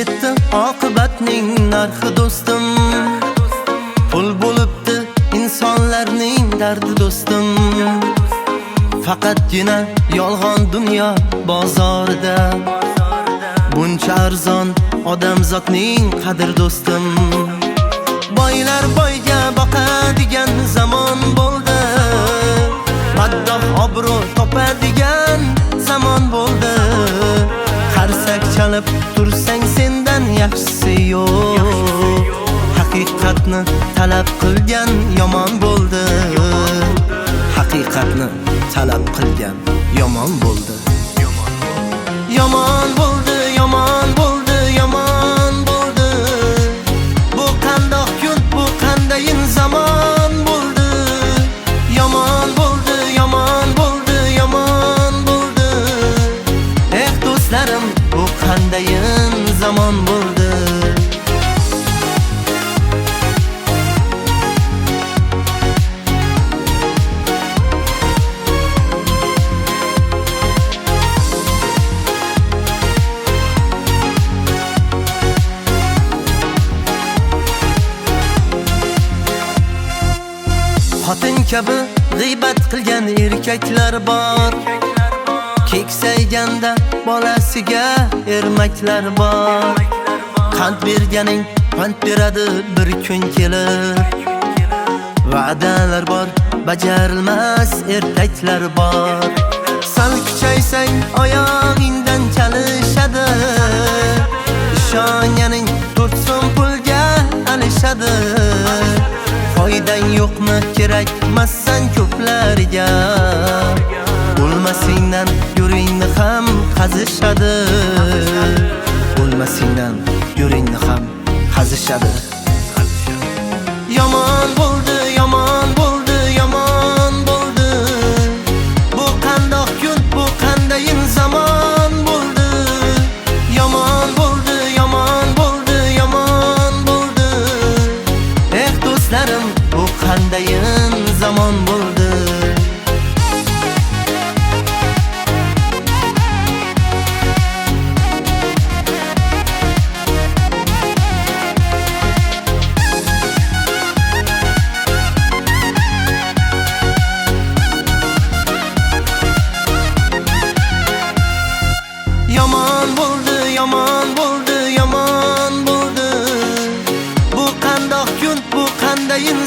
ketdi oqibatning narxi do'stim. Pul bo'libdi insonlarning dardi do'stim. Faqatgina yolg'on dunyo bozorida buncha arzon odamzodning qadr do'stim. Boylar boyga boqadigan zamon bo'ldi, maddoh obro' topadigan zamon bo'ldi. Qarsak chalib tursang sendan yaxshisi yo'q. Haqiqatni talab qilgan yomon bo'ldi. Haqiqatni talab qilgan yomon bo'ldi. Yomon bo'ldi, yomon bo'ldi, yomon bo'ldi. Bu qandoq kun, bu qandayin zamon bo'ldi. Yomon bo'ldi, yomon bo'ldi, yomon bo'ldi. Do'stlarim, bu qandayin zamon bo'ldi. Xotin kabi g'iybat qilgan erkaklar bor. Keksayganda bolasiga ermaklar bor. Qand berganing pand beradi bir kun kelib. Va'dalar bor, bajarilmas ertaklar bor. Sal kuchaysang oyog'ingdan chalishadi. Ishonganing 4 so'm pulga alishadi. Foydang yo'qmi, kerakmassan ko'plariga. O'lmasingdan yuringni ham qazishadi. O'lmasingdan yuringni ham qazishadi. Yomon bo'ldi, yomon bo'ldi, yomon bo'ldi. Bu qandoq kun, bu qandayin zamon bo'ldi. Yomon bo'ldi, yomon bo'ldi, yomon bo'ldi. Do'stlarim, bu qandayin zamon bo'ldi. Yomon bo'ldi, yomon bo'ldi, yomon bo'ldi. Bu qandoq kun, bu qandayin